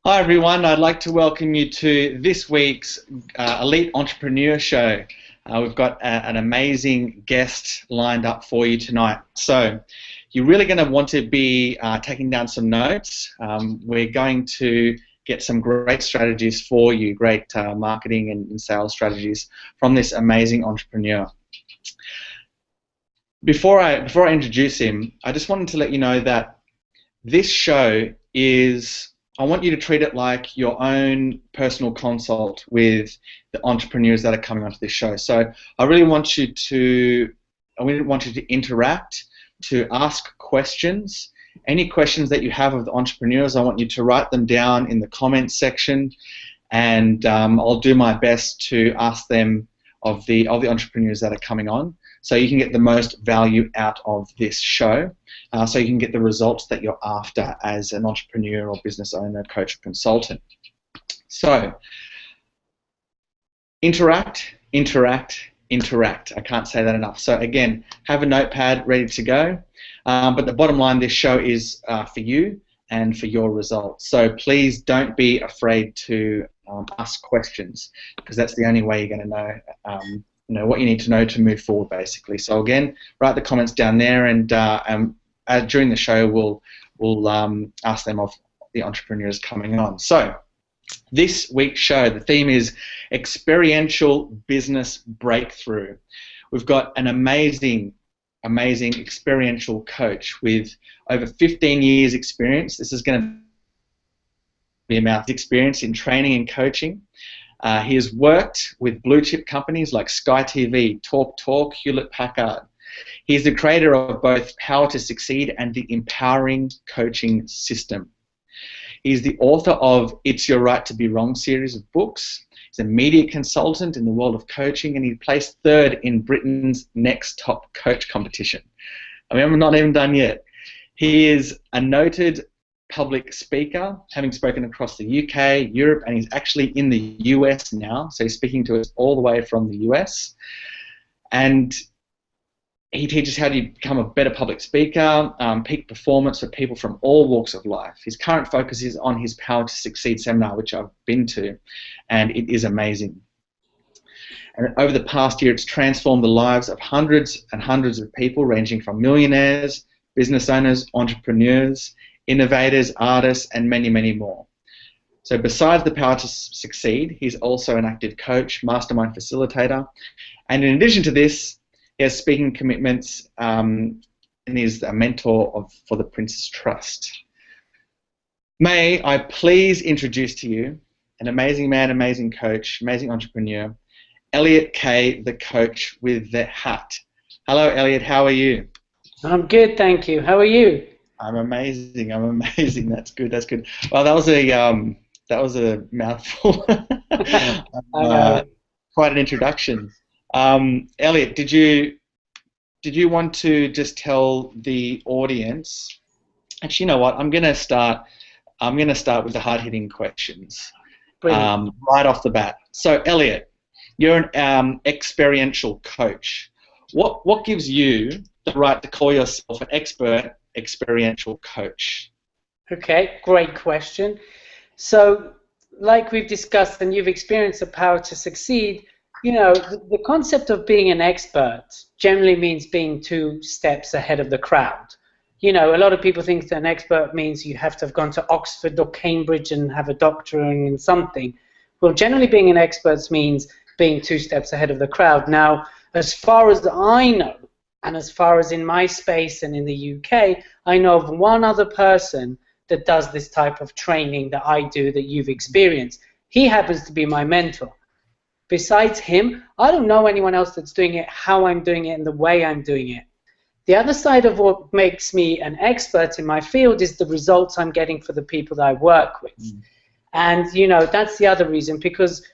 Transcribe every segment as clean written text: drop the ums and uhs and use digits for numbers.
Hi everyone, I'd like to welcome you to this week's Elite Entrepreneur Show. We've got an amazing guest lined up for you tonight. So you're really going to want to be taking down some notes. We're going to get some great strategies for you, great marketing and sales strategies from this amazing entrepreneur. Before I introduce him, I just wanted to let you know that this show is, I want you to treat it like your own personal consult with the entrepreneurs that are coming onto this show. So I really want you to interact, to ask questions. Any questions that you have of the entrepreneurs, I want you to write them down in the comments section, and I'll do my best to ask them of the entrepreneurs that are coming on, so you can get the most value out of this show, so you can get the results that you're after as an entrepreneur or business owner, coach, or consultant. So, interact, interact, interact. I can't say that enough. So again, have a notepad ready to go. But the bottom line, this show is for you and for your results. So please don't be afraid to ask questions, because that's the only way you're going to know what you need to know to move forward, basically. So again, write the comments down there, and during the show we'll ask them of the entrepreneurs coming on. So this week's show, the theme is experiential business breakthrough. We've got an amazing experiential coach with over 15 years experience. This is going to be about experience in training and coaching. He has worked with blue chip companies like Sky TV, TalkTalk, Hewlett-Packard. He is the creator of both Power to Succeed and the Empowering Coaching System. He is the author of It's Your Right to Be Wrong series of books. He's a media consultant in the world of coaching, and he placed third in Britain's Next Top Coach competition. I mean, I'm not even done yet. He is a noted public speaker, having spoken across the UK, Europe, and he's actually in the US now, so he's speaking to us all the way from the US. And he teaches how to become a better public speaker, peak performance for people from all walks of life. His current focus is on his Power to Succeed seminar, which I've been to, and it is amazing. And over the past year, it's transformed the lives of hundreds and hundreds of people, ranging from millionaires, business owners, entrepreneurs, innovators, artists, and many, many more. So besides the Power to Succeed, he's also an active coach, mastermind facilitator, and in addition to this, he has speaking commitments, and is a mentor for the Prince's Trust. May I please introduce to you an amazing man, amazing coach, amazing entrepreneur, Elliot K, the coach with the hat. Hello, Elliot. How are you? I'm good, thank you. How are you? I'm amazing. I'm amazing. That's good. That's good. Well, that was a mouthful. Quite an introduction. Elliot, did you want to just tell the audience? Actually, you know what? I'm gonna start with the hard-hitting questions right off the bat. So, Elliot, you're an experiential coach. What gives you the right to call yourself an expert experiential coach? Okay, great question. So, like we've discussed, and you've experienced the Power to Succeed, you know, the concept of being an expert generally means being 2 steps ahead of the crowd. You know, a lot of people think that an expert means you have to have gone to Oxford or Cambridge and have a doctorate in something. Well, generally being an expert means being 2 steps ahead of the crowd. Now, as far as I know, and as far as in my space and in the UK, I know of one other person that does this type of training that I do that you've experienced. He happens to be my mentor. Besides him, I don't know anyone else that's doing it how I'm doing it and the way I'm doing it. The other side of what makes me an expert in my field is the results I'm getting for the people that I work with. And, you know, that's the other reason, because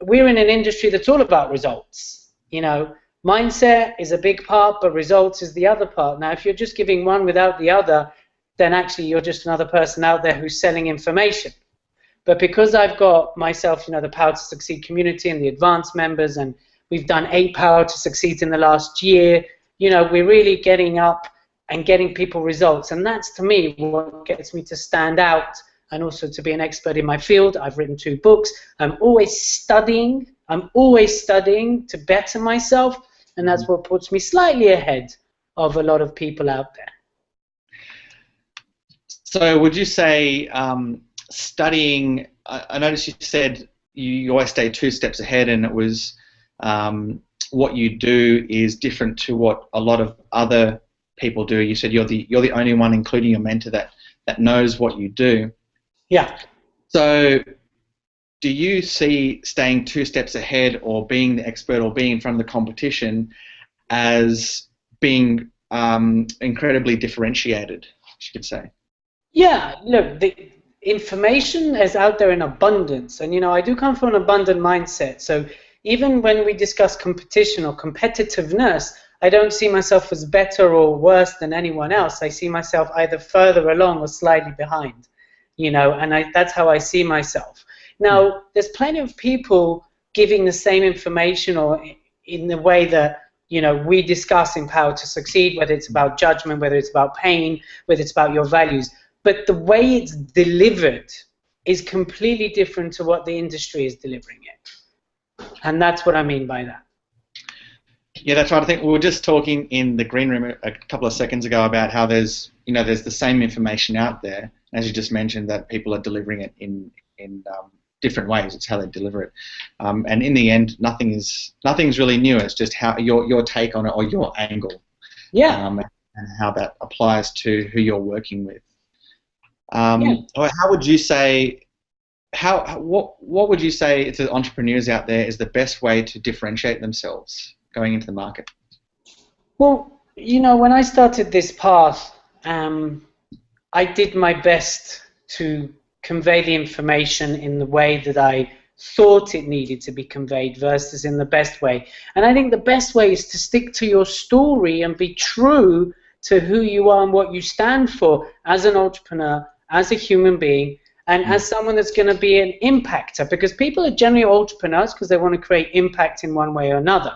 we're in an industry that's all about results. You know, mindset is a big part, but results is the other part. Now, if you're just giving one without the other, then actually you're just another person out there who's selling information. But because I've got myself, you know, the Power to Succeed community and the advanced members, and we've done 8 Power to Succeed in the last year, you know, we're really getting up and getting people results. And that's, to me, what gets me to stand out and also to be an expert in my field. I've written 2 books. I'm always studying. I'm always studying to better myself, and that's what puts me slightly ahead of a lot of people out there. So would you say studying, I noticed you said you always stay 2 steps ahead, and it was what you do is different to what a lot of other people do. You said you're the only one, including your mentor, that knows what you do. Yeah. So do you see staying 2 steps ahead, or being the expert, or being in front of the competition as being incredibly differentiated, you could say? Yeah, look, the information is out there in abundance, and I do come from an abundant mindset. So even when we discuss competition or competitiveness, I don't see myself as better or worse than anyone else. I see myself either further along or slightly behind, and that's how I see myself. Now, there's plenty of people giving the same information, or in the way that we discuss in Power to Succeed, whether it's about judgment, whether it's about pain, whether it's about your values. But the way it's delivered is completely different to what the industry is delivering it. And that's what I mean by that. Yeah, that's right. I think we were just talking in the green room a couple of seconds ago about how there's the same information out there, as you just mentioned, that people are delivering it in different ways. It's how they deliver it. And in the end, nothing's really new. It's just how your take on it, or your angle. Yeah. And how that applies to who you're working with. Yeah. How would you say? What would you say to entrepreneurs out there is the best way to differentiate themselves going into the market? Well, when I started this path, I did my best to convey the information in the way that I thought it needed to be conveyed versus in the best way. And I think the best way is to stick to your story and be true to who you are and what you stand for as an entrepreneur, as a human being, and as someone that's going to be an impactor, because people are generally entrepreneurs because they want to create impact in one way or another,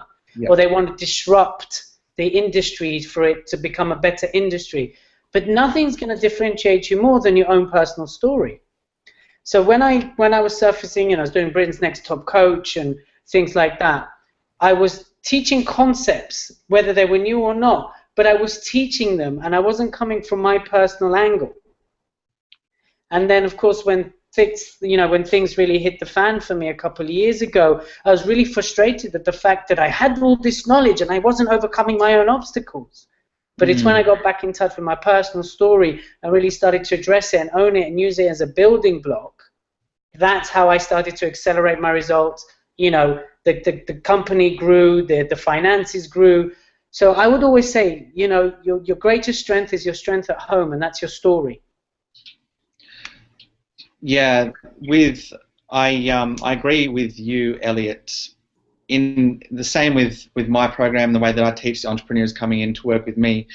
or they want to disrupt the industry for it to become a better industry. But nothing's going to differentiate you more than your own personal story. So when I was surfacing, I was doing Britain's Next Top Coach and things like that, I was teaching concepts, whether they were new or not, but I was teaching them, and I wasn't coming from my personal angle. And then, of course, when things really hit the fan for me a couple of years ago, I was really frustrated at the fact that I had all this knowledge and I wasn't overcoming my own obstacles. But it's when I got back in touch with my personal story and really started to address it and own it and use it as a building block. That's how I started to accelerate my results. The company grew, the finances grew. So I would always say, your greatest strength is your strength at home, and that's your story. Yeah, I agree with you, Elliot. In the same with my program, the way that I teach the entrepreneurs coming in to work with me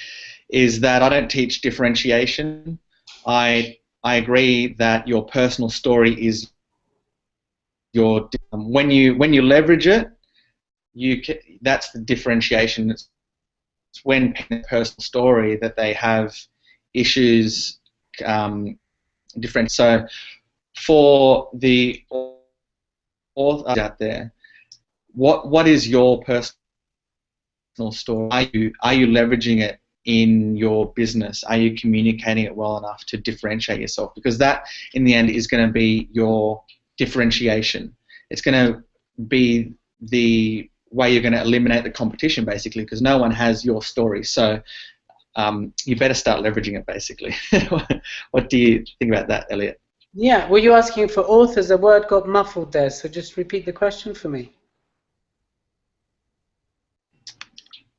is that I don't teach differentiation. I agree that your personal story is your when you leverage it, that's the differentiation. It's when personal story that they have issues different. So for the authors out there, what is your personal story? Are you leveraging it in your business? Are you communicating it well enough to differentiate yourself? Because that, in the end, is going to be your differentiation. It's going to be the way you're going to eliminate the competition, basically, because no one has your story. So you better start leveraging it, basically. What do you think about that, Elliot? Yeah, were you asking for authors? The word got muffled there, so just repeat the question for me.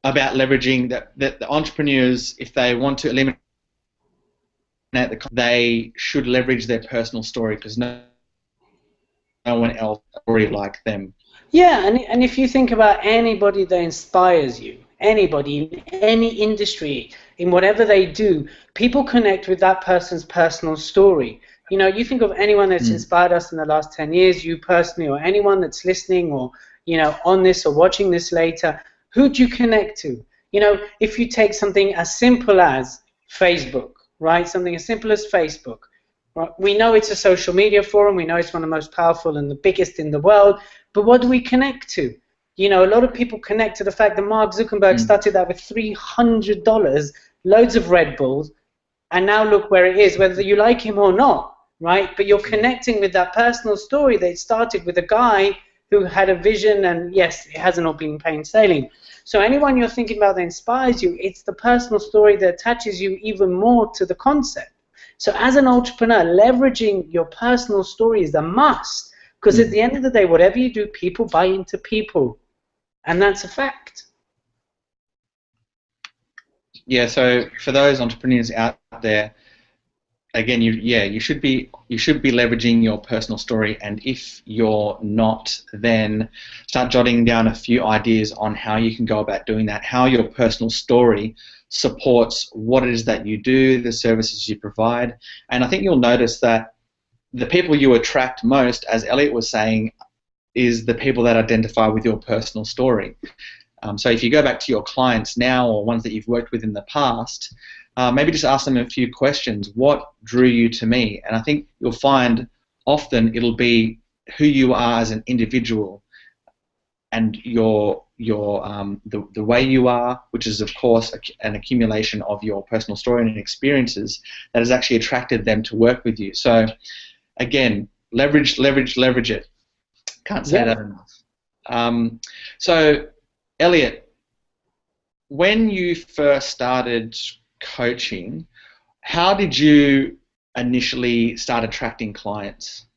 About leveraging that the entrepreneurs, if they want to eliminate they should leverage their personal story, because no one else story like them. Yeah, and if you think about anybody that inspires you, anybody in any industry, in whatever they do, people connect with that person's personal story. You think of anyone that's inspired us in the last 10 years, you personally, or anyone that's listening, or on this or watching this later. Who do you connect to? If you take something as simple as Facebook, right? Something as simple as Facebook. Right? We know it's a social media forum. We know it's one of the most powerful and the biggest in the world. But what do we connect to? You know, a lot of people connect to the fact that Mark Zuckerberg started that with $300, loads of Red Bulls, and now look where it is, whether you like him or not, right? But you're connecting with that personal story that started with a guy who had a vision, and yes, it hasn't all been plain sailing. So anyone you're thinking about that inspires you, it's the personal story that attaches you even more to the concept. So as an entrepreneur, leveraging your personal story is a must, because at the end of the day, whatever you do, people buy into people, and that's a fact. Yeah, so for those entrepreneurs out there, again, you should be leveraging your personal story, and if you're not, then start jotting down a few ideas on how you can go about doing that, how your personal story supports what it is that you do, the services you provide. And I think you'll notice that the people you attract most, as Elliot was saying, is the people that identify with your personal story. So if you go back to your clients now, or ones that you've worked with in the past, maybe just ask them a few questions. What drew you to me? And I think you'll find often it'll be who you are as an individual, and the way you are, which is of course an accumulation of your personal story and experiences, that has actually attracted them to work with you. So again, leverage it. Can't say that enough. So Elliot, when you first started coaching, how did you initially start attracting clients?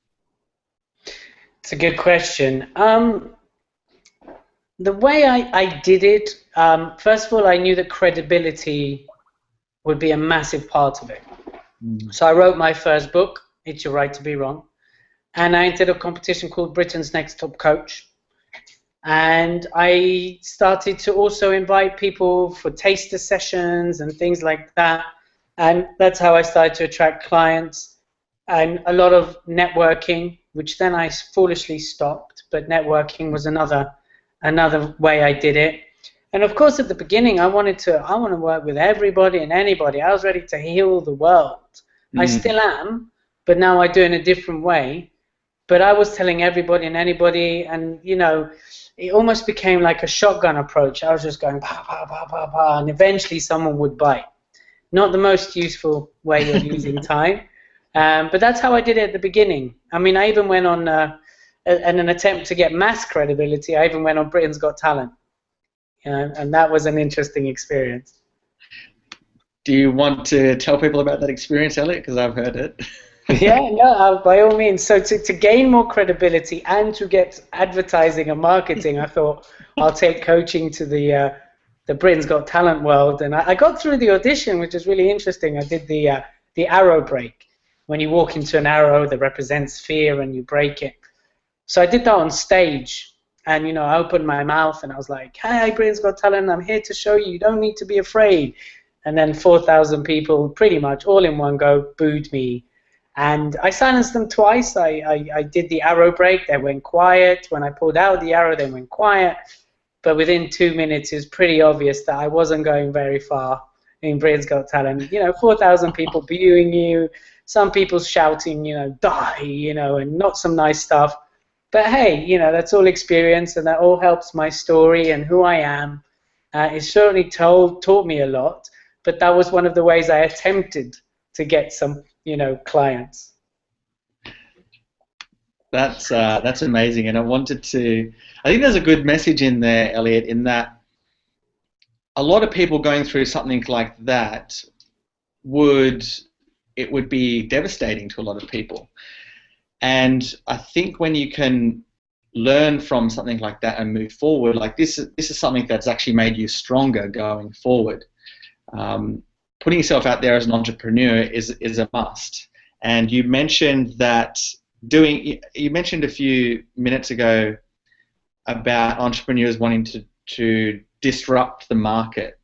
It's a good question. The way I did it, first of all, I knew that credibility would be a massive part of it. So I wrote my first book, It's Your Right to Be Wrong, and I entered a competition called Britain's Next Top Coach. And I started to also invite people for taster sessions and things like that. And that's how I started to attract clients, and a lot of networking, which then I foolishly stopped. But networking was another way I did it. And of course, at the beginning, I want to work with everybody and anybody. I was ready to heal the world. I still am, but now I do it in a different way. But I was telling everybody and anybody, and you know, it almost became like a shotgun approach. I was just going pa pa pa pa pa, and eventually someone would bite. Not the most useful way of using time, but that's how I did it at the beginning. I mean, I even went on an attempt to get mass credibility. I even went on Britain's Got Talent, you know, and that was an interesting experience. Do you want to tell people about that experience, Elliot? Because I've heard it. Yeah, no, by all means. So to gain more credibility and to get advertising and marketing, I thought I'll take coaching to the Britain's Got Talent world, and I got through the audition, which is really interesting. I did the arrow break, when you walk into an arrow that represents fear and you break it. So I did that on stage, and you know, I opened my mouth and I was like, "Hi, Britain's Got Talent. I'm here to show you. You don't need to be afraid." And then 4,000 people, pretty much all in one go, booed me. And I silenced them twice. I did the arrow break. They went quiet. When I pulled out the arrow, they went quiet. But within 2 minutes, it was pretty obvious that I wasn't going very far in Britain's Got Talent. You know, 4,000 people viewing you, some people shouting, you know, die, you know, and not some nice stuff. But hey, you know, that's all experience, and that all helps my story and who I am. It certainly taught me a lot. But that was one of the ways I attempted to get some, you know, clients. That's amazing, and I think there's a good message in there, Elliot, in that a lot of people going through something like that would be devastating to a lot of people. And I think when you can learn from something like that and move forward, like this is something that's actually made you stronger going forward. Putting yourself out there as an entrepreneur is a must. And you mentioned that you mentioned a few minutes ago about entrepreneurs wanting to disrupt the market.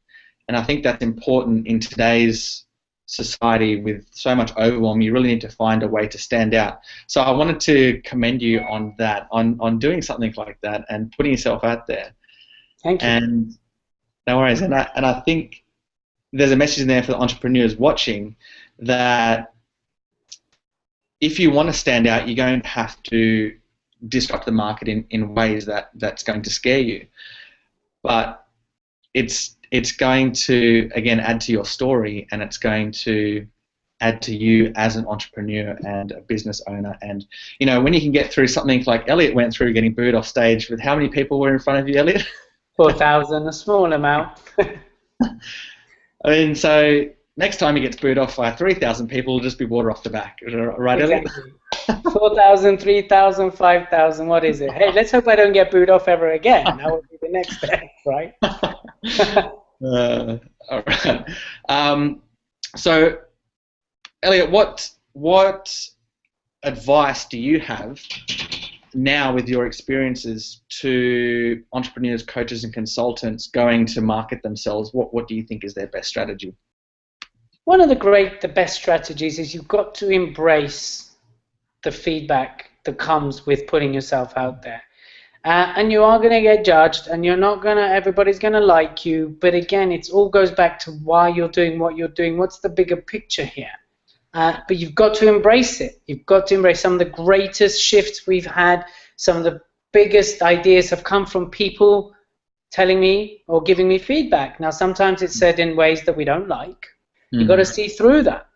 And I think that's important in today's society with so much overwhelm. You really need to find a way to stand out. So I wanted to commend you on that, on doing something like that and putting yourself out there. Thank you. And no worries. And I think there's a message in there for the entrepreneurs watching that if you want to stand out, you're going to have to disrupt the market in ways that's going to scare you. But it's going to, again, add to your story, and it's going to add to you as an entrepreneur and a business owner. And, you know, when you can get through something like Elliot went through, getting booed off stage, with how many people were in front of you, Elliot? 4,000, a small amount. I mean, so next time he gets booed off by 3,000 people, it'll just be water off the back. Right, Exactly. 4,000, 3,000, 5,000, what is it? Hey, let's hope I don't get booed off ever again. That would be the next step, right? All right. So, Elliot, what advice do you have now with your experiences to entrepreneurs, coaches, and consultants going to market themselves? What do you think is their best strategy? One of the best strategies is you've got to embrace the feedback that comes with putting yourself out there. And you are going to get judged, and everybody's going to like you. But again, it all goes back to why you're doing what you're doing. What's the bigger picture here? But you've got to embrace it. You've got to embrace some of the greatest shifts we've had. Some of the biggest ideas have come from people telling me or giving me feedback. Now, sometimes it's said in ways that we don't like. You've got to see through that.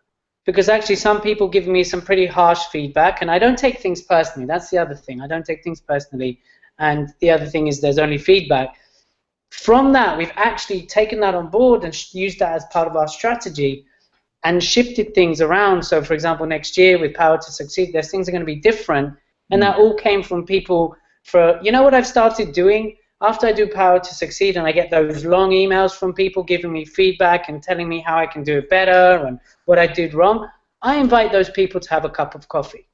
Because actually some people give me some pretty harsh feedback, and I don't take things personally. That's the other thing. I don't take things personally. And the other thing is there's only feedback. From that, we've actually taken that on board and used that as part of our strategy and shifted things around. So, for example, next year with Power to Succeed, there's things are going to be different. And that all came from people you know what I've started doing? After I do Power to Succeed and I get those long emails from people giving me feedback and telling me how I can do it better and what I did wrong, I invite those people to have a cup of coffee.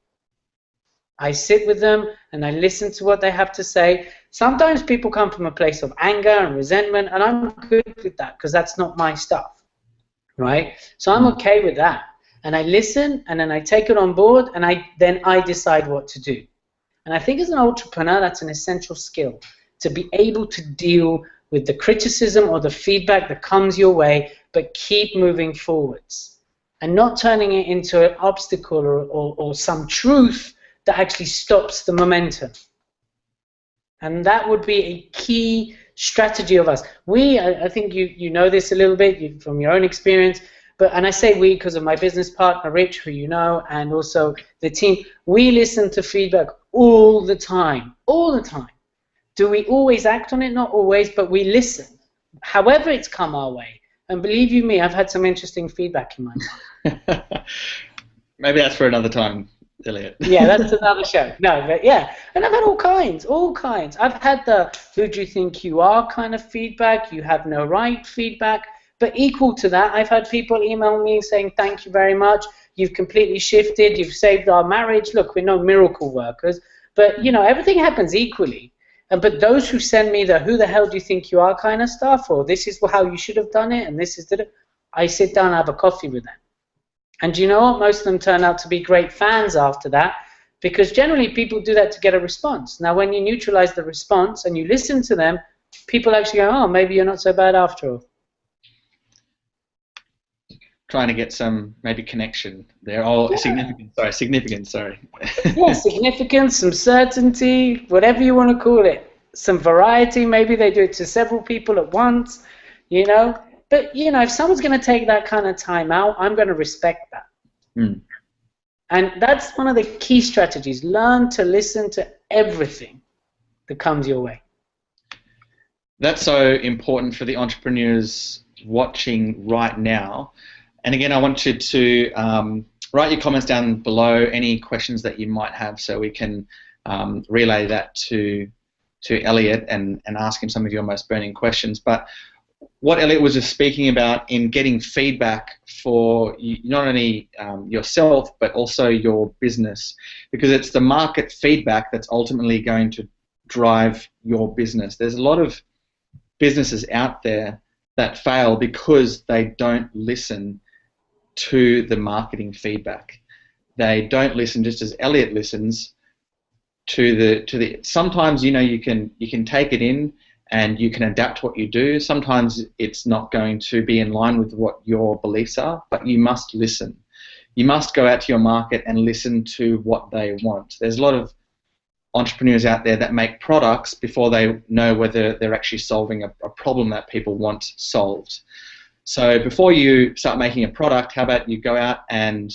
I sit with them and I listen to what they have to say. Sometimes people come from a place of anger and resentment, and I'm good with that because that's not my stuff, right? So I'm okay with that. And I listen, and then I take it on board, and then I decide what to do. And I think as an entrepreneur, that's an essential skill, to be able to deal with the criticism or the feedback that comes your way, but keep moving forwards and not turning it into an obstacle or some truth that actually stops the momentum. And that would be a key strategy of us. I think you know this a little bit from your own experience, and I say we because of my business partner, Rich, who you know, and also the team. We listen to feedback all the time. Do we always act on it? Not always, but we listen. However it's come our way. And believe you me, I've had some interesting feedback in my life. Maybe that's for another time, Elliot. Yeah, that's another show. No, but yeah. And I've had all kinds. I've had the who do you think you are kind of feedback, you have no right feedback. But equal to that, I've had people email me saying, thank you very much, you've completely shifted, you've saved our marriage. Look, we're no miracle workers, but you know, everything happens equally. But those who send me the who the hell do you think you are kind of stuff, or this is how you should have done it, and this is I sit down and have a coffee with them. And you know what? Most of them turn out to be great fans after that, because generally people do that to get a response. Now, when you neutralize the response and you listen to them, people actually go, oh, maybe you're not so bad after all. Trying to get some maybe connection there. Significance, sorry. Yeah, significance, some certainty, whatever you want to call it. Some variety, maybe they do it to several people at once, you know. But, you know, if someone's going to take that kind of time out, I'm going to respect that. And that's one of the key strategies. Learn to listen to everything that comes your way. That's so important for the entrepreneurs watching right now. And again, I want you to write your comments down below, any questions that you might have, so we can relay that to Elliot and ask him some of your most burning questions. But what Elliot was just speaking about in getting feedback for not only yourself, but also your business, because it's the market feedback that's ultimately going to drive your business. There's a lot of businesses out there that fail because they don't listen to the marketing feedback. They don't listen, just as Elliot listens to the sometimes, you know, you can take it in and you can adapt what you do. Sometimes it's not going to be in line with what your beliefs are, but you must listen. you must go out to your market and listen to what they want. There's a lot of entrepreneurs out there that make products before they know whether they're actually solving a problem that people want solved. So before you start making a product, how about you go out and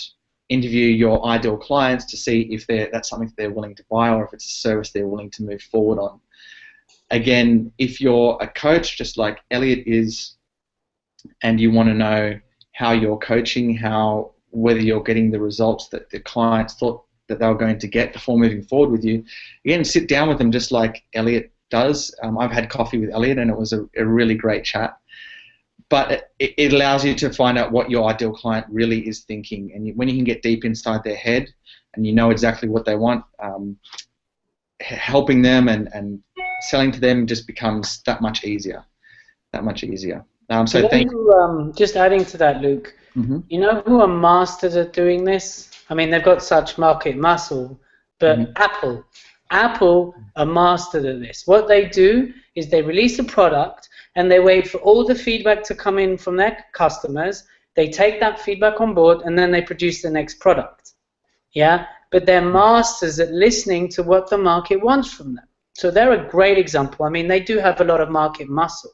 interview your ideal clients to see if that's something they're willing to buy, or if it's a service they're willing to move forward on. Again, if you're a coach, just like Elliot is, and you want to know how you're coaching, whether you're getting the results that the clients thought that they were going to get before moving forward with you, again, sit down with them just like Elliot does. I've had coffee with Elliot, and it was a really great chat. But it allows you to find out what your ideal client really is thinking. And when you can get deep inside their head and you know exactly what they want, helping them and selling to them just becomes that much easier. That much easier. So thank you. Just adding to that, Luke, you know who are masters at doing this? I mean, they've got such market muscle, but Apple are mastered at this. What they do is they release a product and they wait for all the feedback to come in from their customers. They take that feedback on board and then they produce the next product. Yeah, but they're masters at listening to what the market wants from them. So they're a great example. I mean, they do have a lot of market muscle.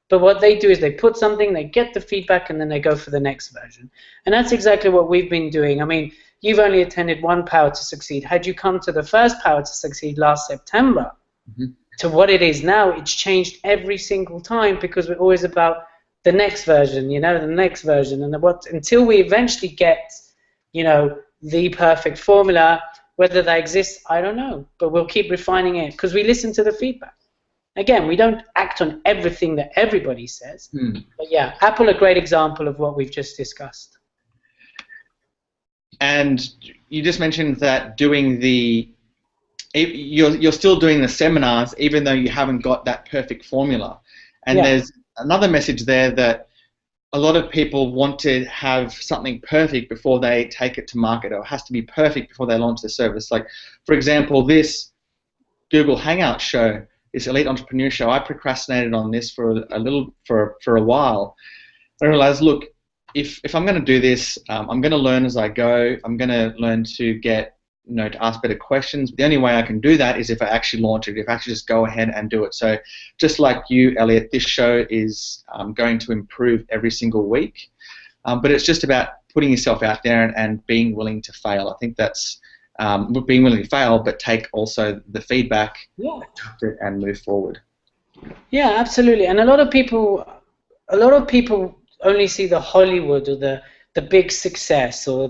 But what they do is they put something, they get the feedback, and then they go for the next version. And that's exactly what we've been doing. I mean, you've only attended one Power to Succeed. Had you come to the first Power to Succeed last September, to what it is now, it's changed every single time, because we're always about the next version, you know, the next version. And until we eventually get, you know, the perfect formula, whether that exists, I don't know. But we'll keep refining it because we listen to the feedback. Again, we don't act on everything that everybody says. But yeah, Apple, a great example of what we've just discussed. And you just mentioned that you're still doing the seminars even though you haven't got that perfect formula. And there's another message there that a lot of people want to have something perfect before they take it to market, or it has to be perfect before they launch the service. Like, for example, this Google Hangout show, this Elite Entrepreneur Show, I procrastinated on this for a while. I realized, look, if I'm going to do this, I'm going to learn as I go. I'm going to learn to to ask better questions. The only way I can do that is if I actually launch it, if I actually just go ahead and do it. So just like you, Elliot, this show is going to improve every single week. But it's just about putting yourself out there and being willing to fail. I think that's being willing to fail, but take also the feedback and move forward. Yeah, absolutely. And a lot of people only see the Hollywood or the big success, or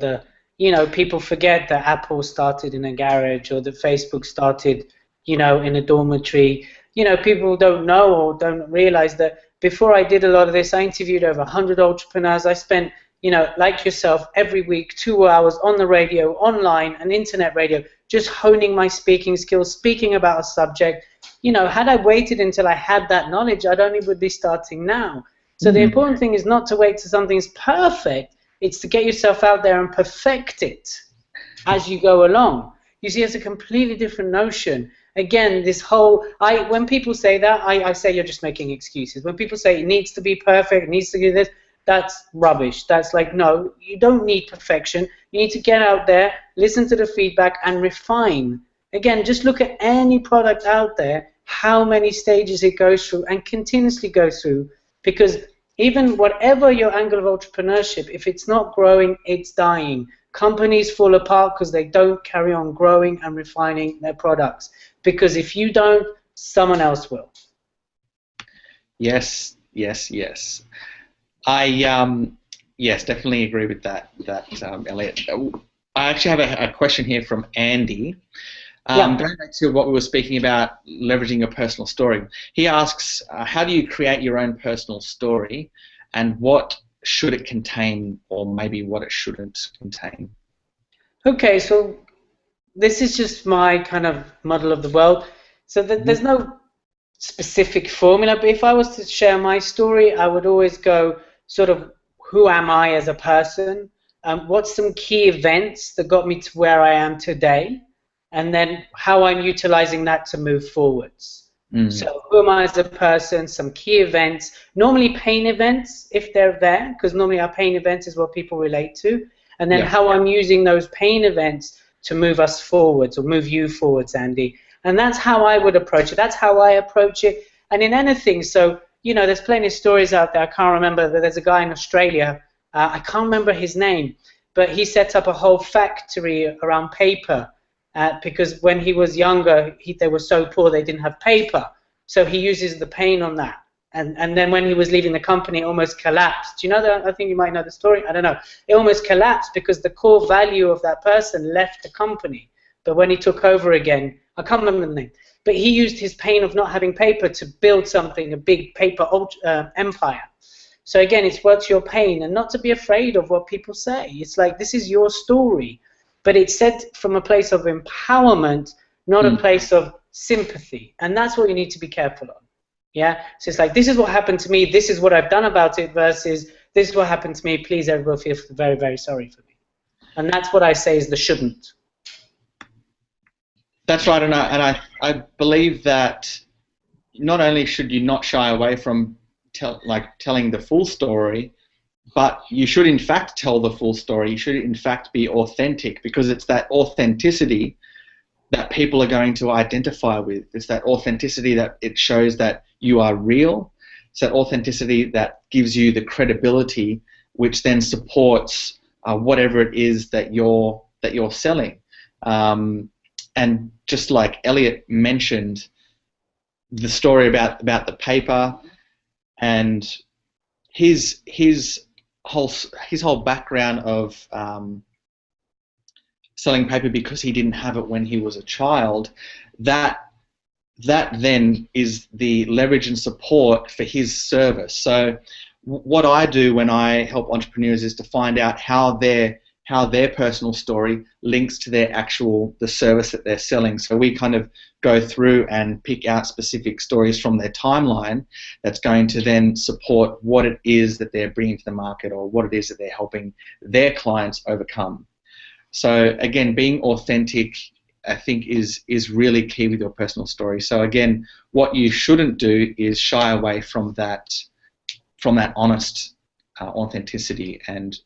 people forget that Apple started in a garage, or that Facebook started, in a dormitory. People don't know or don't realize that before I did a lot of this, I interviewed over 100 entrepreneurs. I spent, like yourself, every week 2 hours on the radio, online, and internet radio, just honing my speaking skills, speaking about a subject. Had I waited until I had that knowledge, I'd only would be starting now. So the important thing is not to wait till something's perfect. It's to get yourself out there and perfect it as you go along. You see, it's a completely different notion. Again, when people say that, I say you're just making excuses. When people say it needs to be perfect, it needs to do this, that's rubbish. That's like, no, you don't need perfection. You need to get out there, listen to the feedback, and refine. Again, just look at any product out there, how many stages it goes through and continuously goes through. Because even whatever your angle of entrepreneurship, if it's not growing, it's dying. Companies fall apart because they don't carry on growing and refining their products. Because if you don't, someone else will. Yes. I definitely agree with that, Elliot. I actually have a question here from Andy. Going back to what we were speaking about, leveraging your personal story. He asks, how do you create your own personal story, and what should it contain, or maybe what it shouldn't contain? Okay, so this is just my kind of model of the world. So there's no specific formula, but if I was to share my story, I would always go sort of, who am I as a person? What's some key events that got me to where I am today? And then how I'm utilizing that to move forwards. So who am I as a person, some key events, normally pain events if they're there, because normally our pain events is what people relate to, and then how I'm using those pain events to move us forwards or move you forwards, Andy. And that's how I would approach it. That's how I approach it. And in anything, so, you know, there's plenty of stories out there. I can't remember, but there's a guy in Australia, I can't remember his name, but he set up a whole factory around paper because when he was younger, they were so poor they didn't have paper. So he uses the pain on that. And then when he was leaving the company, it almost collapsed. Do you know that? I think you might know the story. I don't know. It almost collapsed because the core value of that person left the company. But when he took over again, I can't remember the name, but he used his pain of not having paper to build something, a big paper empire. So again, it's what's your pain, and not to be afraid of what people say. It's like, this is your story, but it's said from a place of empowerment, not a place of sympathy. And that's what you need to be careful of. Yeah, so it's like, this is what happened to me, this is what I've done about it, versus this is what happened to me, please everyone feel very, very sorry for me. And that's what I say is the shouldn't. That's right, and I believe that not only should you not shy away from telling the full story, but you should in fact tell the full story. You should in fact be authentic, because it's that authenticity that people are going to identify with. It's that authenticity that it shows that you are real. It's that authenticity that gives you the credibility, which then supports whatever it is that you're selling. And just like Elliot mentioned, the story about the paper and his whole background of selling paper because he didn't have it when he was a child, that then is the leverage and support for his service. So what I do when I help entrepreneurs is to find out how their personal story links to the service that they're selling. So we kind of go through and pick out specific stories from their timeline that's going to then support what it is that they're bringing to the market, or what it is that they're helping their clients overcome. So again, being authentic, I think, is really key with your personal story. So again, what you shouldn't do is shy away from that honest authenticity, and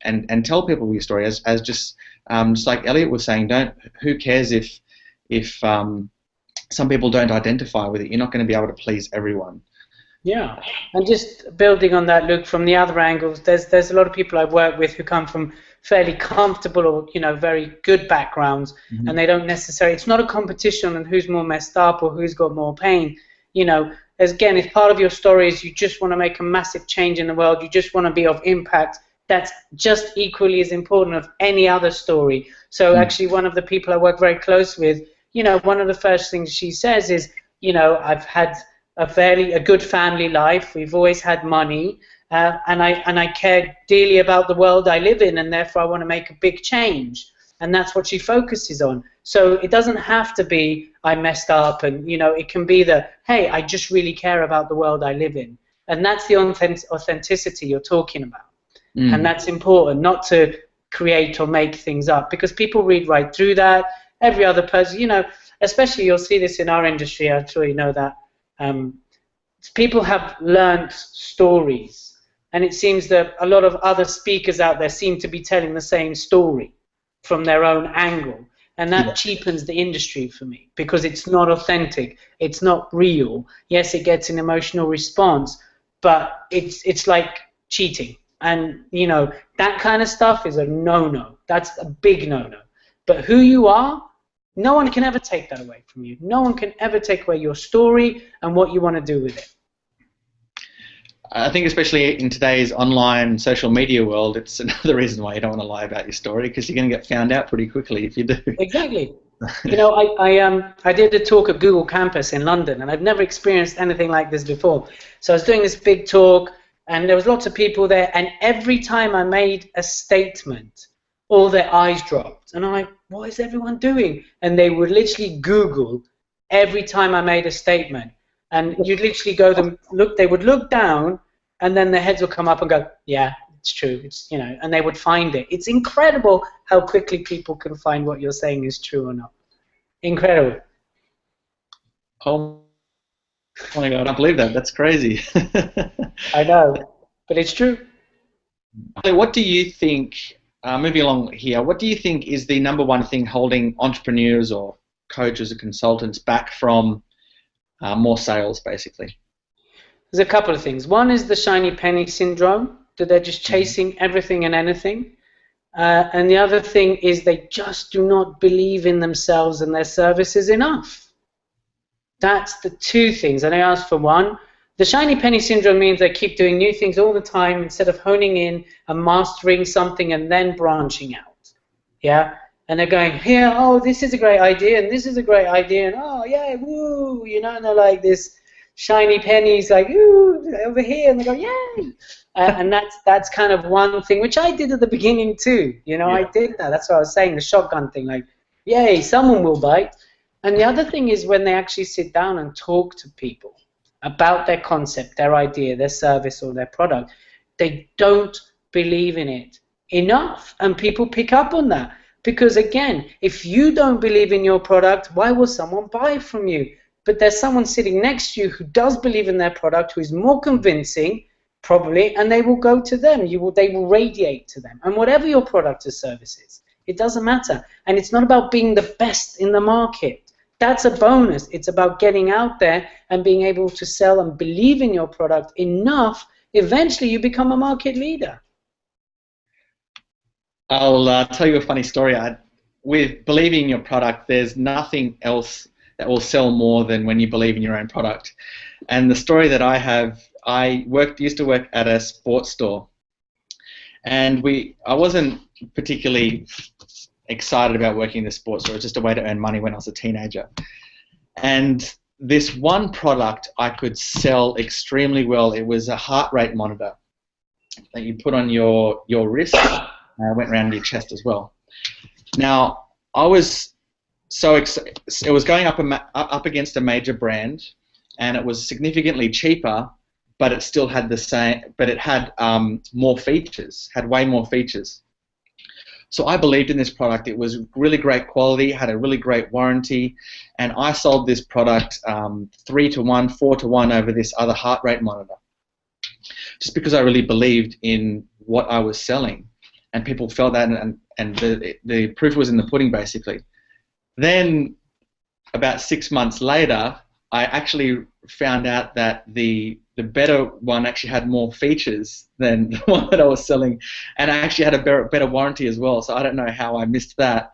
tell people your story as just like Elliot was saying. Who cares if some people don't identify with it? You're not going to be able to please everyone. Yeah, and just building on that, Luke, from the other angles, there's a lot of people I've worked with who come from fairly comfortable or very good backgrounds, and they don't necessarily. It's not a competition on who's more messed up or who's got more pain. Again, if part of your story is you just want to make a massive change in the world, you just want to be of impact, that's just equally as important of any other story. So actually, one of the people I work very close with, one of the first things she says is, I've had a good family life. We've always had money, and I care dearly about the world I live in, and therefore I want to make a big change. And that's what she focuses on. So it doesn't have to be I messed up, and it can be hey, I just really care about the world I live in, and that's the authenticity you're talking about. And that's important, not to create or make things up, because people read right through that. Every other person, especially you'll see this in our industry. I'm sure you know that. People have learned stories, and it seems that a lot of other speakers out there seem to be telling the same story from their own angle, and that cheapens the industry for me, because it's not authentic, it's not real. Yes, it gets an emotional response, but it's like cheating, and that kind of stuff is a no-no. That's a big no-no. But who you are, no one can ever take that away from you. No one can ever take away your story and what you want to do with it. I think especially in today's online social media world, it's another reason why you don't want to lie about your story, because you're going to get found out pretty quickly if you do. Exactly. I did a talk at Google Campus in London, and I've never experienced anything like this before. So I was doing this big talk, and there was lots of people there, and every time I made a statement, all their eyes dropped. And I'm like, what is everyone doing? And they would literally Google every time I made a statement. And you'd literally they would look down, and then their heads would come up and go, yeah, it's true, and they would find it. It's incredible how quickly people can find what you're saying is true or not. Incredible. Oh my God, I can't believe that. That's crazy. I know, but it's true. What do you think moving along here, what do you think is the number one thing holding entrepreneurs or coaches or consultants back from more sales, basically? There's a couple of things. One is the shiny penny syndrome, that they're just chasing everything and anything. And the other thing is they just do not believe in themselves and their services enough. That's the two things. And I asked for one. The shiny penny syndrome means they keep doing new things all the time instead of honing in and mastering something and then branching out. Yeah? And they're going, here, oh, this is a great idea, and this is a great idea, and oh, yeah, woo, you know, and they're like this shiny pennies, like, ooh, over here, and they go, yay. And that's kind of one thing, which I did at the beginning too. You know, I did that. That's what I was saying, the shotgun thing, like, yay, someone will bite. And the other thing is when they actually sit down and talk to people about their concept, their idea, their service, or their product, they don't believe in it enough. And people pick up on that. Because again, if you don't believe in your product, why will someone buy from you? But there's someone sitting next to you who does believe in their product, who is more convincing, probably, and they will go to them. They will radiate to them. And whatever your product or service is, it doesn't matter. And it's not about being the best in the market. That's a bonus. It's about getting out there and being able to sell and believe in your product enough. Eventually, you become a market leader. I'll tell you a funny story. With believing in your product, there's nothing else that will sell more than when you believe in your own product. And the story that I have, used to work at a sports store, and I wasn't particularly excited about working in the sports store. It was just a way to earn money when I was a teenager. And this one product I could sell extremely well. It was a heart rate monitor that you put on your wrist. Went around your chest as well. Now, I was so excited. It was going up against a major brand, and it was significantly cheaper, but it still had the same. But it had more features. Had way more features. So I believed in this product. It was really great quality. Had a really great warranty, and I sold this product 3-to-1, 4-to-1 over this other heart rate monitor, just because I really believed in what I was selling. And people felt that, and the proof was in the pudding, basically. Then, about 6 months later, I actually found out that the better one actually had more features than the one that I was selling, and I actually had a better warranty as well. So I don't know how I missed that.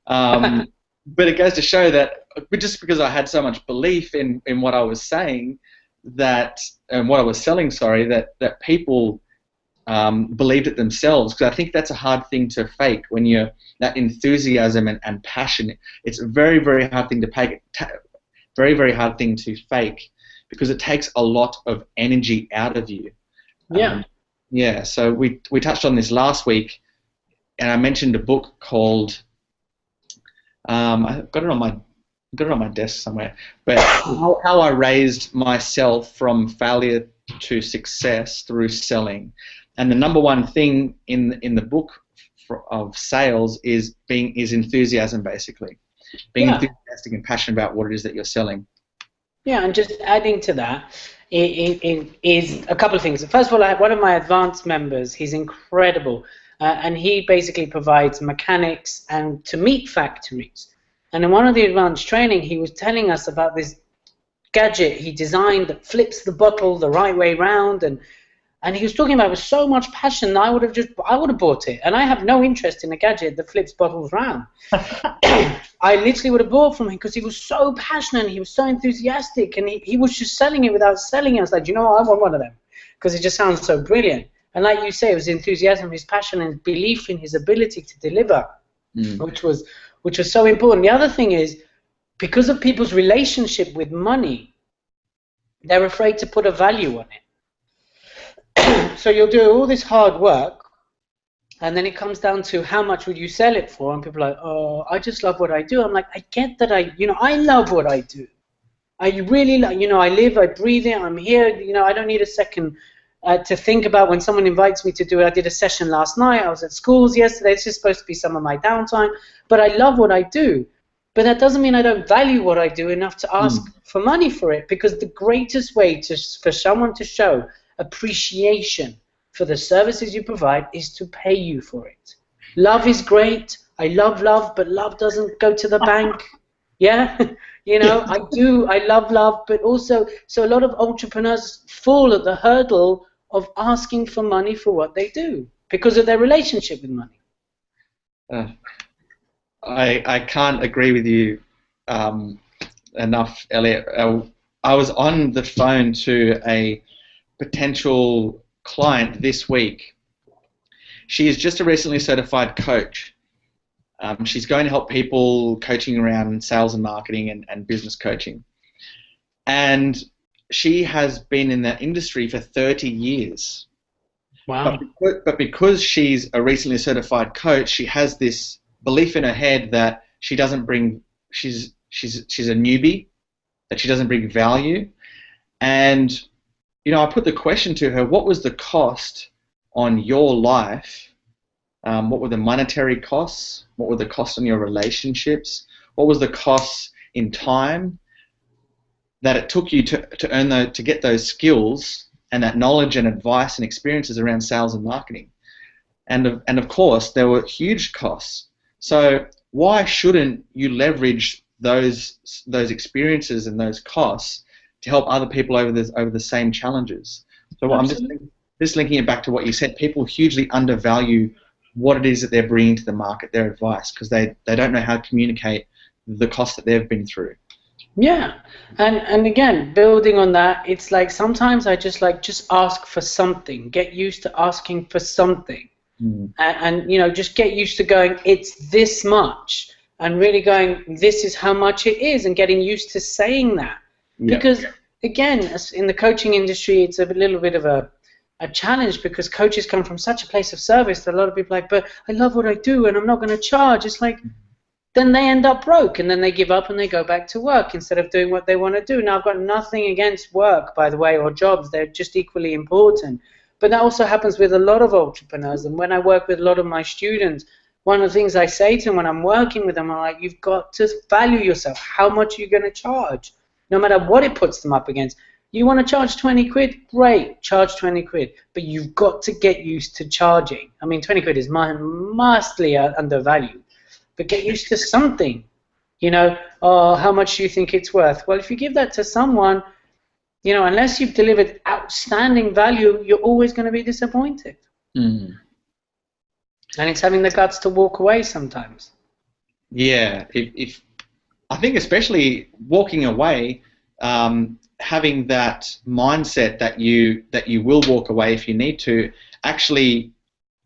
But it goes to show that just because I had so much belief in what I was saying, and what I was selling, sorry, that people believed it themselves, because I think that's a hard thing to fake when you're that enthusiasm and passion. It's a very, very hard thing to very, very hard thing to fake, because it takes a lot of energy out of you. Yeah. So we touched on this last week, and I mentioned a book called I've got it on my desk somewhere, but how I raised myself from failure to success through selling. And the number one thing in the book of sales is enthusiasm, basically. Being enthusiastic and passionate about what it is that you're selling. Yeah, and just adding to that is a couple of things. First of all, one of my advanced members, he's incredible, and he basically provides mechanics and to meat factories. And in one of the advanced training, he was telling us about this gadget he designed that flips the bottle the right way round, and he was talking about it with so much passion that I would have bought it. And I have no interest in a gadget that flips bottles round. I literally would have bought from him because he was so passionate, he was so enthusiastic, and he was just selling it without selling it. I was like, you know what, I want one of them, because it just sounds so brilliant. And like you say, it was enthusiasm, his passion, and belief in his ability to deliver, which was so important. The other thing is, because of people's relationship with money, they're afraid to put a value on it. So you'll do all this hard work, and then it comes down to how much would you sell it for, and people are like, oh, I just love what I do. I'm like, I get that. I love what I do. I really like, I live, I breathe it, I'm here. I don't need a second to think about when someone invites me to do it. I did a session last night. I was at schools yesterday. It's just supposed to be some of my downtime, but I love what I do. But that doesn't mean I don't value what I do enough to ask for money for it, because the greatest way for someone to show appreciation for the services you provide is to pay you for it. Love is great. I love love, but love doesn't go to the bank. Yeah, you know, I love love, but also, so a lot of entrepreneurs fall at the hurdle of asking for money for what they do because of their relationship with money. I can't agree with you enough, Elliot. I was on the phone to a potential client this week. She is just a recently certified coach. She's going to help people coaching around sales and marketing and business coaching. And she has been in that industry for 30 years. Wow. But because she's a recently certified coach, she has this belief in her head that she doesn't bring, she's a newbie, that she doesn't bring value. And, you know, I put the question to her, what was the cost on your life? What were the monetary costs? What were the costs on your relationships? What was the costs in time that it took you to get those skills and that knowledge and advice and experiences around sales and marketing? And of course, there were huge costs. So why shouldn't you leverage those experiences and those costs to help other people over the same challenges? So I'm just linking it back to what you said. People hugely undervalue what it is that they're bringing to the market, their advice, because they don't know how to communicate the cost that they've been through. Yeah, and again, building on that, it's like sometimes I just ask for something, get used to asking for something, and you know, just get used to going, it's this much, and really going, this is how much it is, and getting used to saying that, because again, in the coaching industry, it's a little bit of a challenge because coaches come from such a place of service that a lot of people are like, but I love what I do and I'm not going to charge. It's like, then they end up broke and then they give up and they go back to work instead of doing what they want to do. Now, I've got nothing against work, by the way, or jobs. They're just equally important. But that also happens with a lot of entrepreneurs. And when I work with a lot of my students, one of the things I say to them when I'm working with them, I'm like, you've got to value yourself. How much are you going to charge? No matter what it puts them up against. You want to charge 20 quid? Great, charge 20 quid. But you've got to get used to charging. I mean, 20 quid is massively undervalued. But get used to something. You know, oh, how much do you think it's worth? Well, if you give that to someone, you know, unless you've delivered outstanding value, you're always going to be disappointed. And it's having the guts to walk away sometimes. Yeah, if I think especially walking away, having that mindset that you will walk away if you need to, actually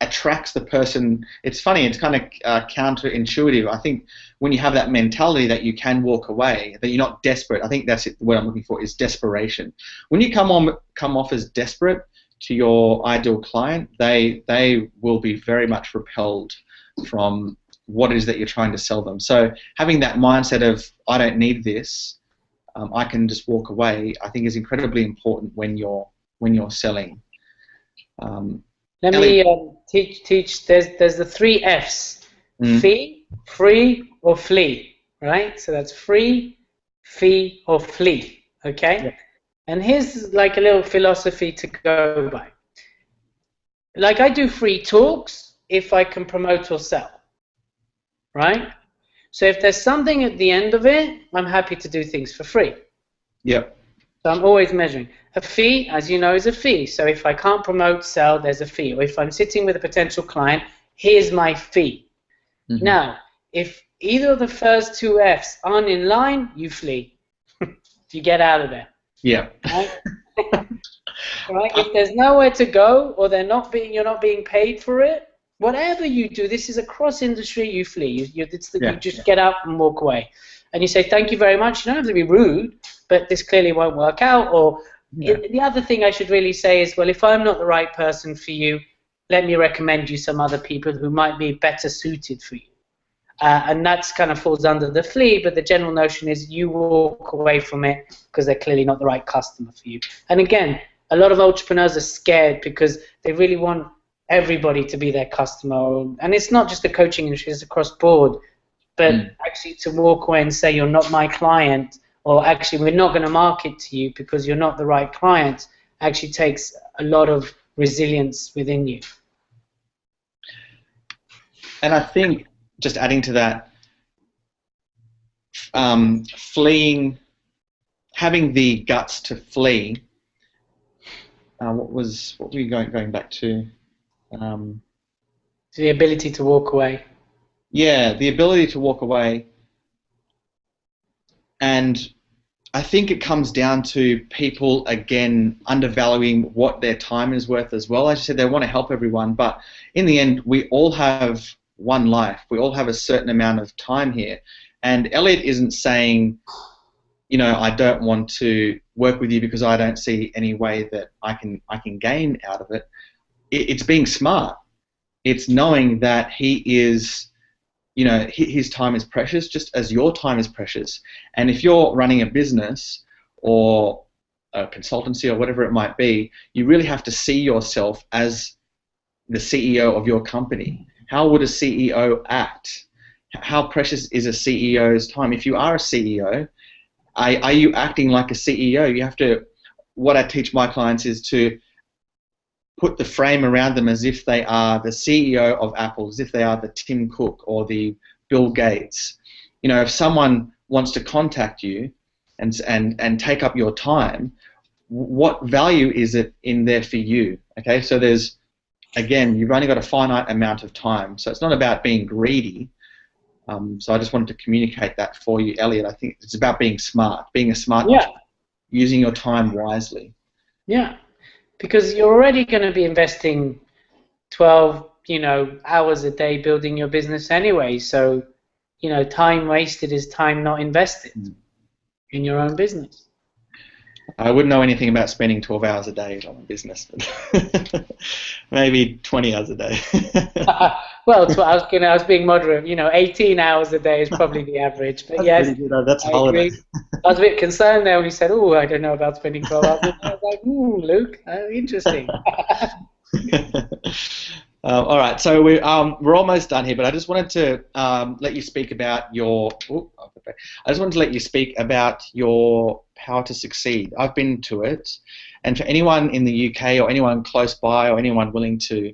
attracts the person. It's funny, it's kind of counterintuitive. I think when you have that mentality that you can walk away, that you're not desperate, I think that's what I'm looking for, is desperation. When you come off as desperate to your ideal client, they will be very much repelled from what it is that you're trying to sell them. So having that mindset of, I don't need this, I can just walk away, I think is incredibly important when you're selling. Let me teach. There's the 3 F's: fee, free, or flee. Right? So that's free, fee, or flee. Okay. Yeah. And here's like a little philosophy to go by. Like I do free talks if I can promote or sell. Right? So if there's something at the end of it, I'm happy to do things for free. Yep. So I'm always measuring. A fee, as you know, is a fee. So if I can't promote, sell, there's a fee. Or if I'm sitting with a potential client, here's my fee. Now, if either of the first 2 F's aren't in line, you flee. You get out of there. Yeah. Right? Right? If there's nowhere to go, or you're not being paid for it, whatever you do, this is across industry, you flee. You just get up and walk away. And you say, thank you very much. You don't have to be rude, but this clearly won't work out. Or the other thing I should really say is, well, if I'm not the right person for you, let me recommend you some other people who might be better suited for you. And that's kind of falls under the flee, but the general notion is you walk away from it because they're clearly not the right customer for you. And again, a lot of entrepreneurs are scared because they really want everybody to be their customer. And it's not just the coaching industry, it's across board. But actually to walk away and say you're not my client, or actually we're not going to market to you because you're not the right client, actually takes a lot of resilience within you. And I think, just adding to that, fleeing, having the guts to flee. What were you going back to? Um, The ability to walk away. yeah, the ability to walk away. And I think it comes down to people, again, undervaluing what their time is worth as well. As you said, they want to help everyone, but in the end, we all have one life. We all have a certain amount of time here. And Elliot isn't saying, you know, I don't want to work with you because I don't see any way that I can gain out of it. It's being smart. It's knowing that he is, you know, his time is precious, just as your time is precious. And if you're running a business or a consultancy or whatever it might be, you really have to see yourself as the CEO of your company. How would a CEO act? How precious is a CEO's time? If you are a CEO, are you acting like a CEO? You have to, what I teach my clients is to put the frame around them as if they are the CEO of Apple, as if they are the Tim Cook or the Bill Gates. You know, if someone wants to contact you and take up your time, what value is it in there for you? Okay, so there's, again, you've only got a finite amount of time, so it's not about being greedy. So I just wanted to communicate that for you, Elliot. I think it's about being smart, being a smart, using your time wisely. Yeah, because you're already going to be investing 12, hours a day building your business anyway. So, time wasted is time not invested in your own business. I wouldn't know anything about spending 12 hours a day on a business, but maybe 20 hours a day. Well, I was being moderate. 18 hours a day is probably the average. But That's yes, pretty good. That's a I holiday. agree. I was a bit concerned there when he said, "Oh, I don't know about spending 12 hours." I was like, Luke, interesting." All right, so we're almost done here, but I just wanted to let you speak about your. I just wanted to let you speak about your Power to Succeed. I've been to it, and for anyone in the UK or anyone close by or anyone willing to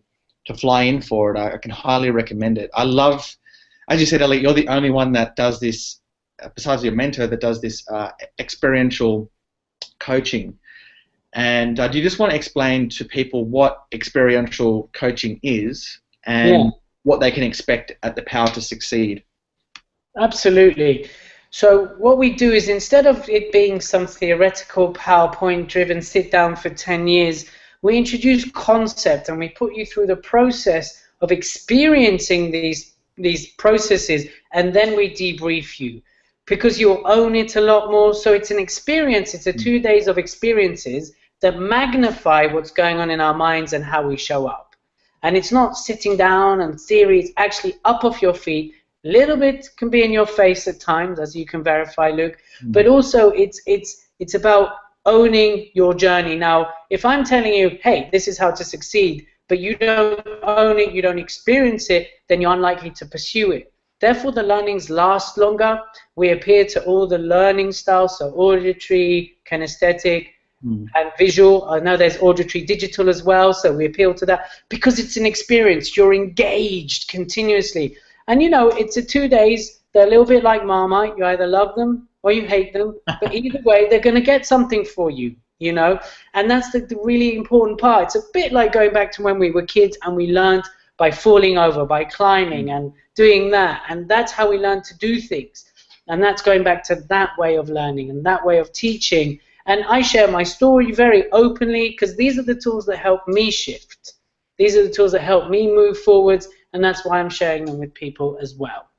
fly in for it, I can highly recommend it. I love, as you said, Elliot, you're the only one that does this, besides your mentor, that does this experiential coaching. And do you just want to explain to people what experiential coaching is and what they can expect at the Power to Succeed? Absolutely. So what we do is, instead of it being some theoretical PowerPoint-driven sit down for 10 years, we introduce concept and we put you through the process of experiencing these processes, and then we debrief you, because you'll own it a lot more. So it's an experience. It's 2 days of experiences that magnify what's going on in our minds and how we show up. And it's not sitting down and theory. It's actually up off your feet. A little bit can be in your face at times, as you can verify, Luke. But also it's about owning your journey. Now, if I'm telling you, hey, this is how to succeed, but you don't own it, you don't experience it, then you're unlikely to pursue it. Therefore, the learnings last longer. We appeal to all the learning styles, so auditory, kinesthetic, and visual. I know there's auditory digital as well, so we appeal to that because it's an experience. You're engaged continuously. And it's 2 days. They're a little bit like Marmite. You either love them or you hate them. But either way, they're going to get something for you, And that's the really important part. It's a bit like going back to when we were kids and we learned by falling over, by climbing and doing that. And that's how we learn to do things. And that's going back to that way of learning and that way of teaching. And I share my story very openly because these are the tools that help me shift. These are the tools that help me move forwards, and that's why I'm sharing them with people as well.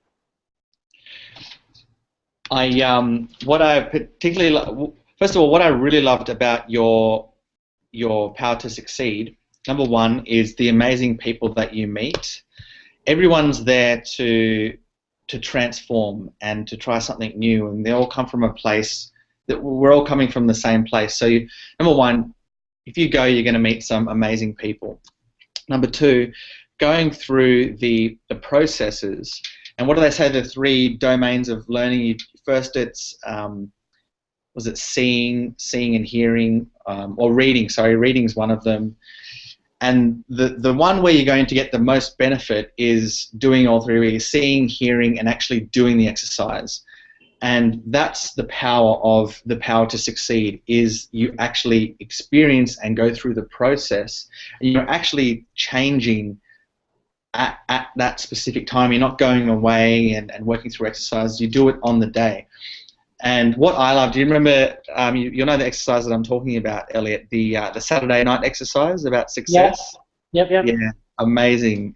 What I particularly, first of all, what I really loved about your Power to Succeed, number one, is the amazing people that you meet. Everyone's there to transform and to try something new, and they all come from a place that we're all coming from the same place. So, number one, if you go, you're going to meet some amazing people. Number two, going through the processes, and what do they say, the 3 domains of learning? First, it's was it seeing and hearing, or reading? Sorry, reading is one of them, And the one where you're going to get the most benefit is doing all three, where you're seeing, hearing, and actually doing the exercise. And that's the power to succeed, is you actually experience and go through the process. And you're actually changing at that specific time. You're not going away and working through exercise. You do it on the day. And what I love, do you remember, you'll know the exercise that I'm talking about, Elliot, the Saturday night exercise about success? Yep. Yeah, amazing.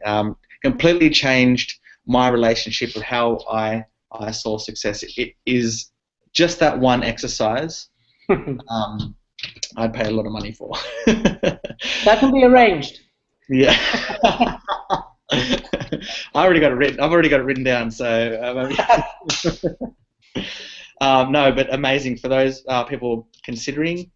Completely changed my relationship with how I saw success. It is just that one exercise I'd pay a lot of money for. That can be arranged. Yeah. I've already got it written down, so no, but amazing for those people considering.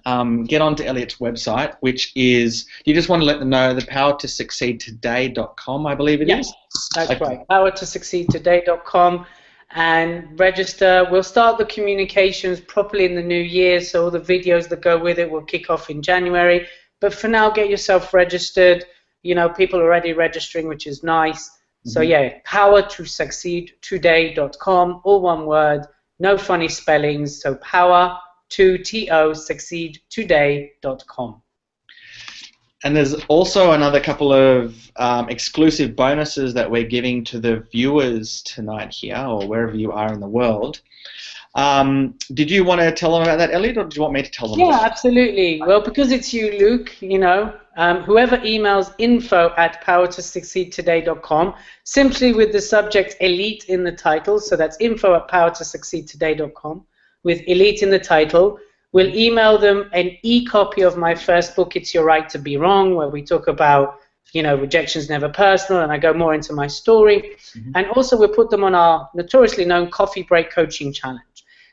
Get onto Elliot's website, which is, you just want to let them know, the powertosucceedtoday.com, I believe it is. That's right, powertosucceedtoday.com, and register. We'll start the communications properly in the new year, so all the videos that go with it will kick off in January. But for now, get yourself registered. You know, people are already registering, which is nice. So yeah, powertosucceedtoday.com, all one word, no funny spellings. So power2to succeedtoday.com. And there's also another couple of exclusive bonuses that we're giving to the viewers tonight here, or wherever you are in the world. Did you want to tell them about that, Elliot, or did you want me to tell them? Yeah, absolutely. Well, because it's you, Luke, you know, whoever emails info@powertosucceedtoday.com, simply with the subject elite in the title, so that's info@powertosucceedtoday.com, with elite in the title, we'll email them an e-copy of my first book, It's Your Right to Be Wrong, where we talk about, you know, rejection's never personal, and I go more into my story. And also we'll put them on our notoriously known Coffee Break Coaching Challenge.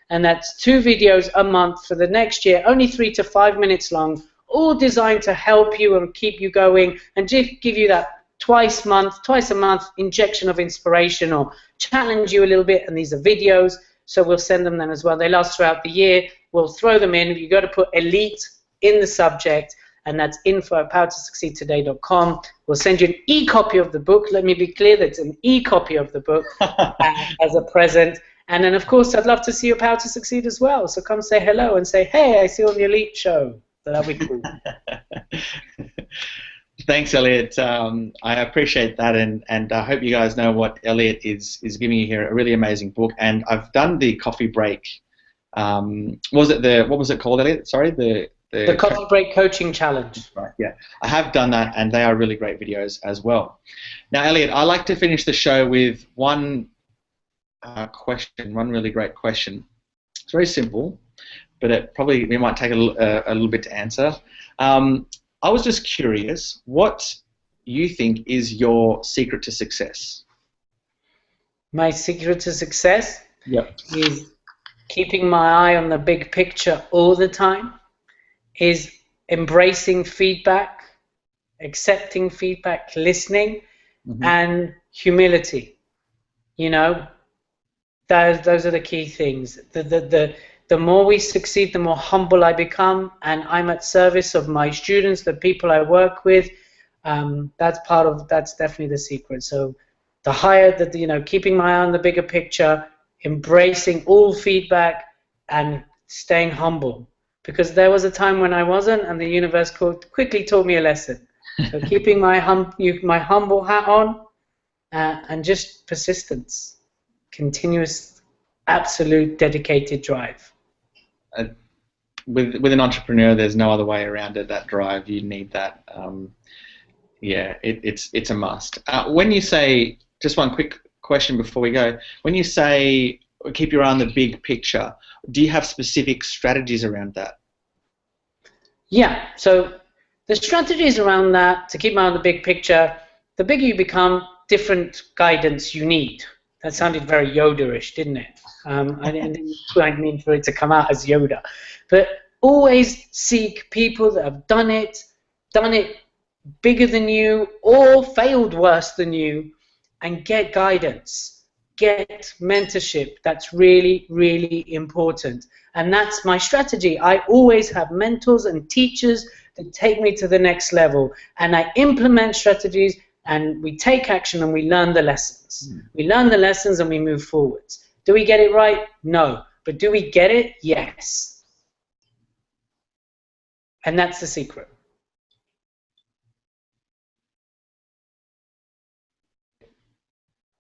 And that's 2 videos a month for the next year, only 3 to 5 minutes long, all designed to help you and keep you going and just give you that twice a month injection of inspiration, or challenge you a little bit. And these are videos, so we'll send them then as well. They last throughout the year. We'll throw them in. You've got to put elite in the subject, and that's info@powertosucceedtoday.com. We'll send you an e-copy of the book. Let me be clear, that's an e-copy of the book as a present. And then, of course, I'd love to see your Power to Succeed as well. So come say hello and say, hey, I see you on the Elite show. So that'd be cool. Thanks, Elliot. I appreciate that, and I hope you guys know what Elliot is giving you here. A really amazing book. And I've done the coffee break. What was it called, Elliot? Sorry, the Coffee Break Coaching Challenge. Right, yeah. I have done that, and they are really great videos as well. Now, Elliot, I like to finish the show with one question, one really great question. It's very simple, but it might take a little bit to answer. I was just curious, what you think is your secret to success? My secret to success is keeping my eye on the big picture all the time, is embracing feedback, accepting feedback, listening, and humility. You know, those are the key things. The more we succeed, the more humble I become, and I'm at service of my students, the people I work with. That's definitely the secret. So the higher that, you know, keeping my eye on the bigger picture, embracing all feedback, and staying humble. Because there was a time when I wasn't, and the universe quickly taught me a lesson. So keeping my humble hat on, and just persistence, continuous, absolute, dedicated drive. With an entrepreneur, there's no other way around it. That drive, you need that. It's a must. When you say, just one quick question before we go, when you say keep your eye on the big picture, do you have specific strategies around that? Yeah, so the strategies around that, to keep my eye on the big picture, the bigger you become, different guidance you need. That sounded very Yoda-ish, didn't it? I didn't quite mean for it to come out as Yoda. But always seek people that have done it bigger than you or failed worse than you, and get guidance, get mentorship. That's really, really important. And that's my strategy. I always have mentors and teachers that take me to the next level, and I implement strategies, and we take action, and we learn the lessons. We learn the lessons and we move forwards. Do we get it right? No. But do we get it? Yes. And that's the secret.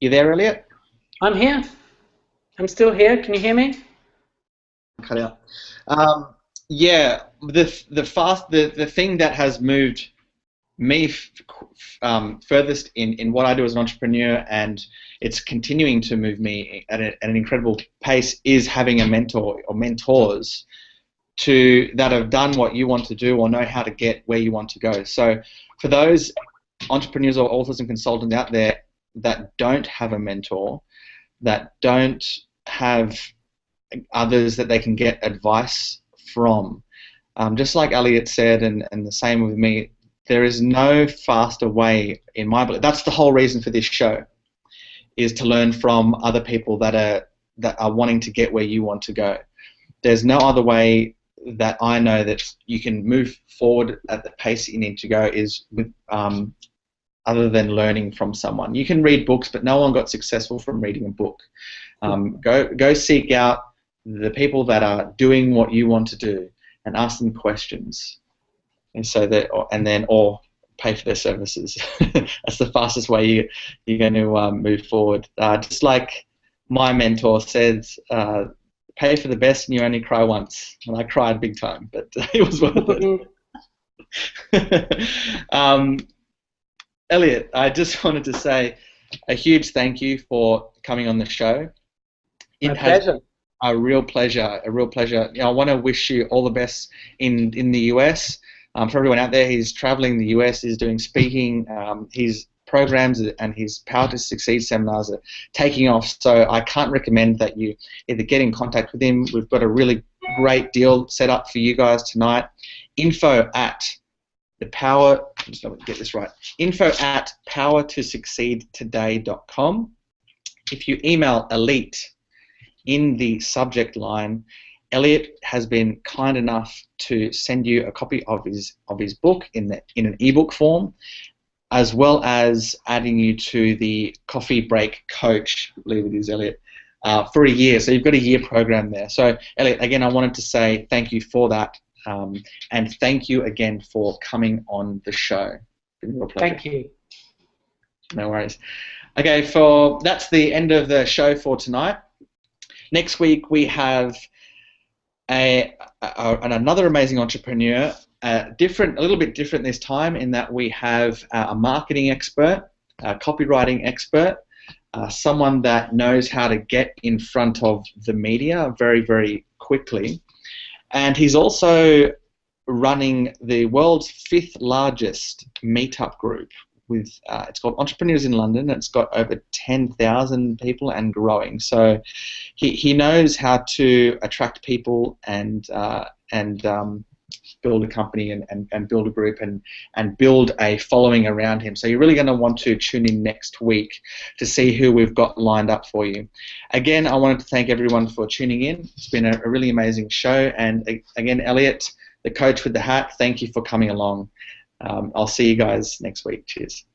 You there, Elliot? I'm here. I'm still here. Can you hear me? Cut out. Yeah, the thing that has moved me furthest in what I do as an entrepreneur, and it's continuing to move me at an incredible pace, is having a mentor or mentors that have done what you want to do or know how to get where you want to go. So for those entrepreneurs or authors and consultants out there that don't have a mentor, that don't have others that they can get advice from, just like Elliot said, and the same with me, there is no faster way, in my belief. That's the whole reason for this show, is to learn from other people that are wanting to get where you want to go. There's no other way that I know that you can move forward at the pace you need to go is with other than learning from someone. You can read books, but no one got successful from reading a book. Go seek out the people that are doing what you want to do and ask them questions, and so that, or pay for their services. That's the fastest way you're going to move forward. Just like my mentor says, pay for the best and you only cry once. And I cried big time, but it was worth it. Elliot, I just wanted to say a huge thank you for coming on the show. My pleasure. A real pleasure, a real pleasure. I want to wish you all the best in the US. For everyone out there, he's traveling the US, he's doing speaking, his programs and his Power to Succeed seminars are taking off. So I can't recommend that you either get in contact with him. We've got a really great deal set up for you guys tonight. Info at powertosucceedtoday.com. If you email Elite in the subject line, Elliot has been kind enough to send you a copy of his book in an ebook form, as well as adding you to the Coffee Break Coach, I believe it is, Elliot, for a year. So you've got a year program there. So Elliot, again, I wanted to say thank you for that, and thank you again for coming on the show. It's been a real pleasure. Thank you. No worries. Okay, that's the end of the show for tonight. Next week we have another amazing entrepreneur, a little bit different this time, in that we have a marketing expert, a copywriting expert, someone that knows how to get in front of the media very, very quickly. And he's also running the world's 5th largest meetup group. It's called Entrepreneurs in London. It's got over 10,000 people and growing. So he knows how to attract people and build a company and build a group and build a following around him. So you're really going to want to tune in next week to see who we've got lined up for you. Again, I wanted to thank everyone for tuning in. It's been a really amazing show. And again, Elliot, the coach with the hat, thank you for coming along. I'll see you guys next week. Cheers.